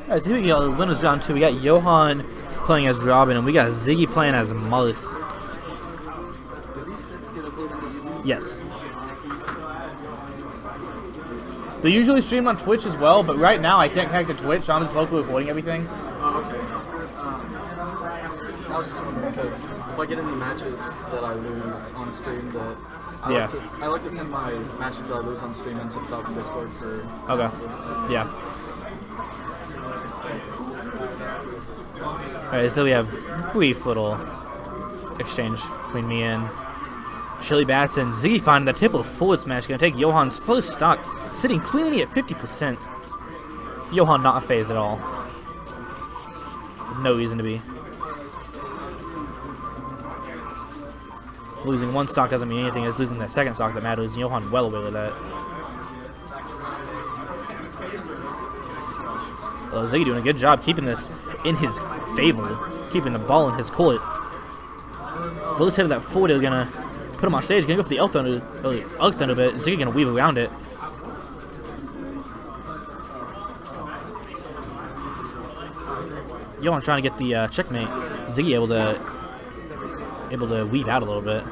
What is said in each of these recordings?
Alright, so here we go. Winners round 2. We got Johan playing as Robin, and we got Ziggy playing as Marth. Do these sets get uploaded to YouTube? Yes. They usually stream on Twitch as well, but right now I can't connect to Twitch, so I'm just locally recording everything. Oh, okay. I was just wondering because if I get any matches that I lose on stream, that I like to send my matches that I lose on stream into the Falcon Discord for analysis. Yeah. Alright, so we have brief little exchange between me and Chili Bats, and Ziggy finding the triple forward smash, going to take Johan's first stock, sitting cleanly at 50%. Johan not phased at all. No reason to be. Losing one stock doesn't mean anything, it's losing that second stock that matters, and Johan well aware of that. Well, Ziggy doing a good job keeping this in his favor, keeping the ball in his court. First hit of that forward, they're going to put him on stage, going to go for the Elk Thunder bit. Ziggy going to weave around it. Johan trying to get the checkmate. Ziggy able to weave out a little bit.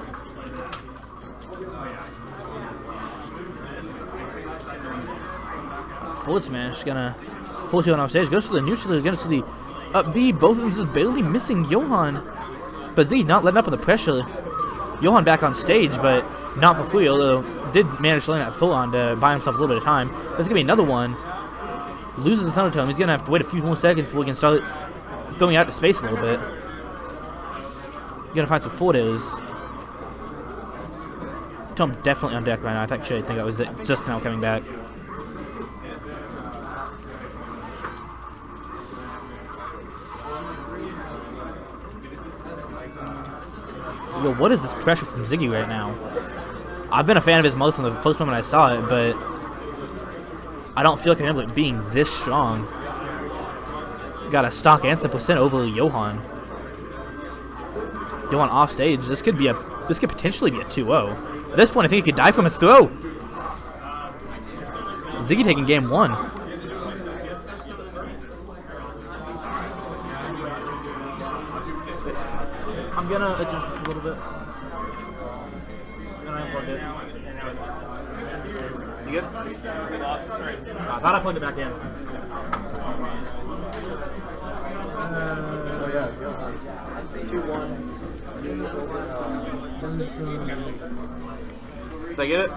Forward smash, gonna force Johan off stage. Goes for the neutral, goes to the up B. Both of them just barely missing Johan. But Ziggy not letting up on the pressure. Johan back on stage, but not for free, although did manage to land that full on to buy himself a little bit of time. There's gonna be another one. Loses the Thunder Tome. He's gonna have to wait a few more seconds before he can start throwing out to space a little bit. He's gonna find some forwards. Tome definitely on deck right now. I think that was it. Just now coming back. Yo, what is this pressure from Ziggy right now? I've been a fan of his mouth from the first moment I saw it, but I don't feel like I remember it being this strong. Got a stock and some percent over Johan. Johan off stage. This could potentially be a 2-0. At this point, I think he could die from a throw. Ziggy taking game 1. I'm gonna adjust this a little bit. I'm gonna unplug it. You good? I thought I plugged it back in. Oh yeah, 2-1. Did I get it?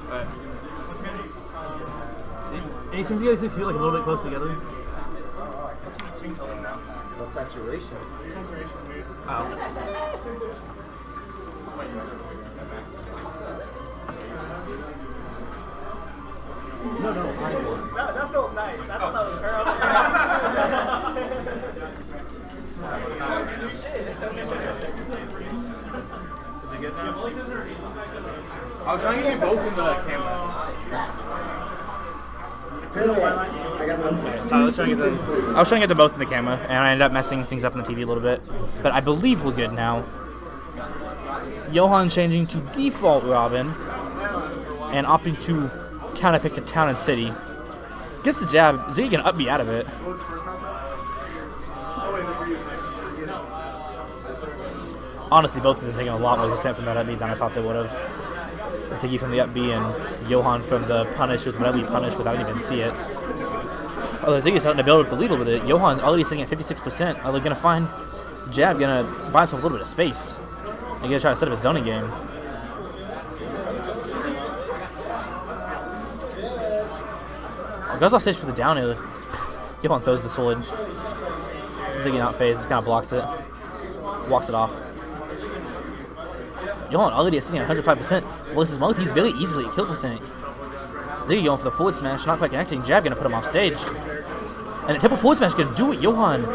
Alright. Any chance you guys feel like a little bit close together? The saturation. Saturation's weird. Oh. No, That felt nice. I thought that was her. Is it good now? I was trying to get you both in the camera. So I was trying to get them both in the camera, and I ended up messing things up on the TV a little bit. But I believe we're good now. Johan changing to default Robin, and opting to counter pick to Town and City. Gets the jab. Ziggy can up B out of it. Honestly, both of them taking a lot more percent from that up B than I thought they would have. Ziggy from the up B and Johan from the punish with whatever he punished without even see it. Although Ziggy's starting to build up the lead a little bit, Johan's already sitting at 56%. Are they going to find jab, going to buy himself a little bit of space? And going to try to set up a zoning game. Goes off stage for the down air. Johan throws the sword. Ziggy not phased, kind of blocks it. Walks it off. Johan already sitting at 105%. Well, this is Marth. He's very easily at kill percent. Ziggy going for the forward smash, not quite connecting. Jab going to put him off stage. And the triple forward smash going to do it. Johan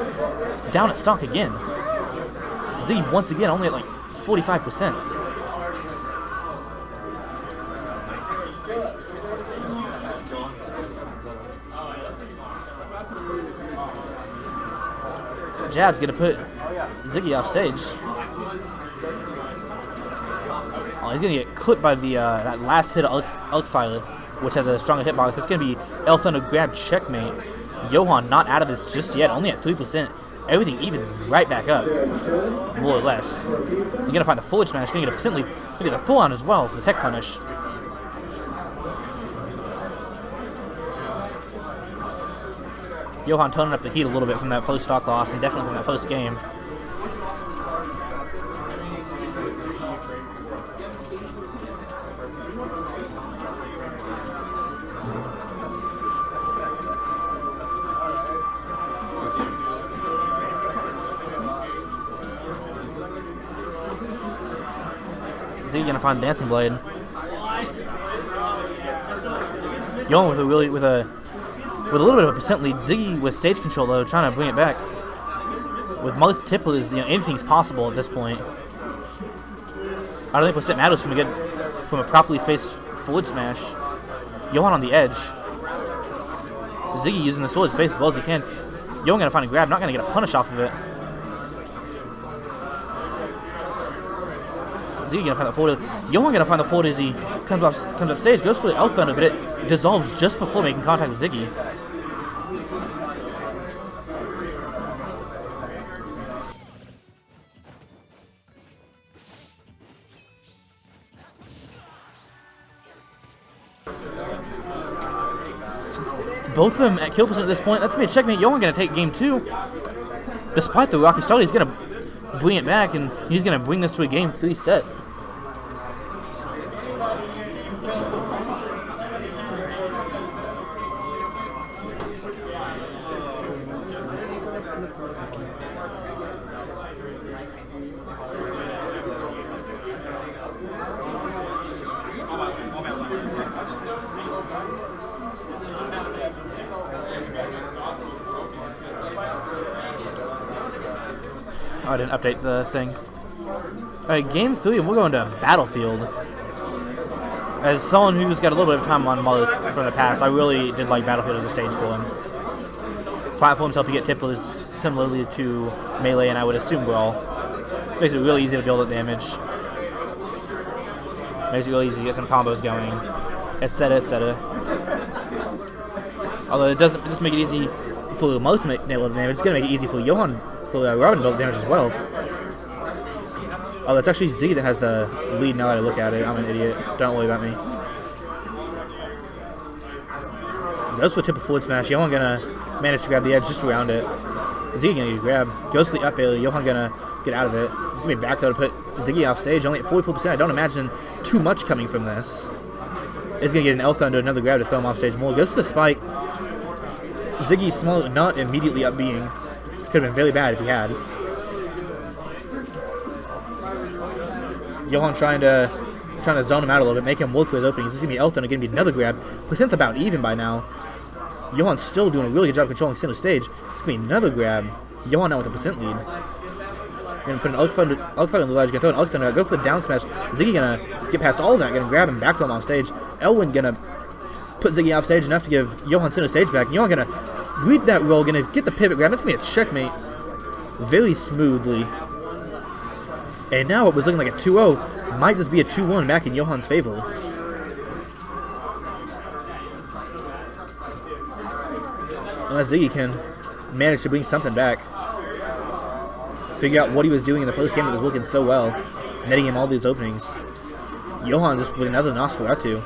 down at stock again. Ziggy once again only at like 45%. Jab's gonna put Ziggy off stage. Oh, he's gonna get clipped by the that last hit of Elk Filer. which has a stronger hitbox. It's going to be L Thunder grab checkmate. Johan not out of this just yet, only at 3%. Everything even right back up, more or less. You're going to find the forward smash, going to get a percent lead. Going to get the full on as well for the tech punish. Johan toning up the heat a little bit from that first stock loss and definitely from that first game. Ziggy gonna find Dancing Blade. Johan with a little bit of a percent lead. Ziggy with stage control though, trying to bring it back. With Marth Tipple is anything's possible at this point. I don't think percent matters from a properly spaced forward smash. Johan on the edge. Ziggy using the sword space as well as he can. Johan gonna find a grab, not gonna get a punish off of it. Ziggy gonna find the forward. Johan gonna find the forward as he comes up stage, goes for the L Thunder, but it dissolves just before making contact with Ziggy. Both of them at kill percent at this point. That's gonna be a checkmate. Johan gonna take game 2. Despite the rocky start, he's gonna bring it back, and he's gonna bring this to a game 3 set. Oh, I didn't update the thing. Alright, game 3, and we're going to Battlefield. As someone who's got a little bit of time on Marth from the past, I really did like Battlefield as a stage for him. Platforms help you get tipplers similarly to Melee and I would assume Brawl. Makes it really easy to build up damage. Makes it really easy to get some combos going, etc, etc. Although it doesn't just make it easy for Marth to make a little damage, it's going to make it easy for Johan for Robin to build damage as well. Oh, that's actually Ziggy that has the lead now that I look at it. I'm an idiot. Don't worry about me. Goes for the tip of forward smash. Johan gonna manage to grab the edge just around it. Ziggy gonna get a grab. Goes to the up air. Johan gonna get out of it. It's gonna be back throw to put Ziggy off stage. Only at 44%. I don't imagine too much coming from this. It's gonna get an L Thunder, another grab to throw him off stage more. Goes to the spike. Ziggy small, not immediately up being. Could have been very bad if he had. Johan trying to zone him out a little bit, make him work for his openings. This is gonna be L Thunder, gonna be another grab. Percent's about even by now. Johan's still doing a really good job controlling center stage. It's gonna be another grab. Johan now with a percent lead. Gonna put an Ugg Thunder on the ledge, gonna throw an Ugg Thunder, go for the down smash. Ziggy gonna get past all of that, gonna grab him, back throw him off stage. Elwin gonna put Ziggy off stage enough to give Johan center stage back. Johan gonna read that roll, gonna get the pivot grab. That's gonna be a checkmate very smoothly. And now it was looking like a 2-0. Might just be a 2-1 back in Johan's favor. Unless Ziggy can manage to bring something back. Figure out what he was doing in the first game that was working so well. Netting him all these openings. Johan just with another WR2.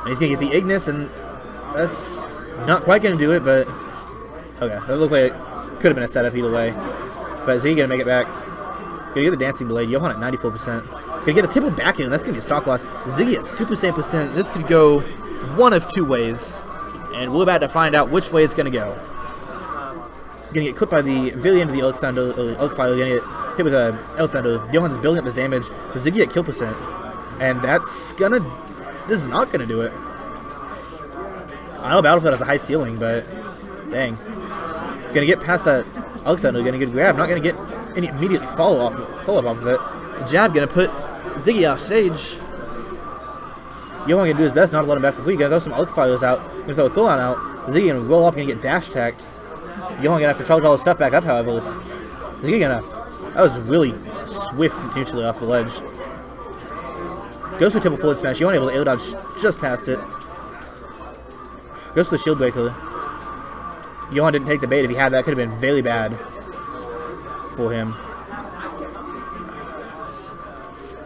And he's going to get the Ignis, and that's not quite going to do it, but... Okay, that looked like it could have been a setup either way. But Ziggy going to make it back. Going to get the Dancing Blade. Johan at 94%. Going to get a tipple back in, and that's going to be a stock loss. Ziggy at super same percent. This could go one of two ways. And we're about to find out which way it's going to go. Going to get clipped by the very end of the Elk Thunder, Elk Fire. Going to get hit with a Elk Thunder. Johan's building up his damage. Ziggy at kill percent. And that's going to... This is not going to do it. I know Battlefield has a high ceiling, but... Dang. Going to get past that Elk Thunder. Going to get a grab. Not going to get any immediate follow-up off of it. Jab going to put Ziggy off stage. Johan going to do his best not to let him back for free. Going to throw some Elk Fires out. Going to throw a Thorn out. Ziggy going to roll up and get dash tacked. Johan going to have to charge all his stuff back up, however. Ziggy going to... That was really swift neutral off the ledge. Goes for triple forward smash. Johan able to air dodge just past it. Goes for the shield breaker. Johan didn't take the bait. If he had that, could have been very bad for him.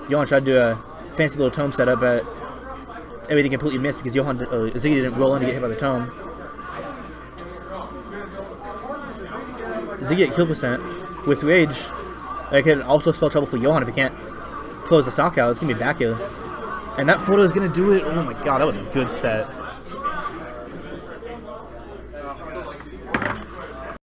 Johan tried to do a fancy little tome setup, but everything completely missed because Ziggy didn't roll in to get hit by the tome. Ziggy at kill percent with rage. That could also spell trouble for Johan if he can't close the stock out. It's gonna be back here, and that photo is gonna do it. Oh my god, that was a good set.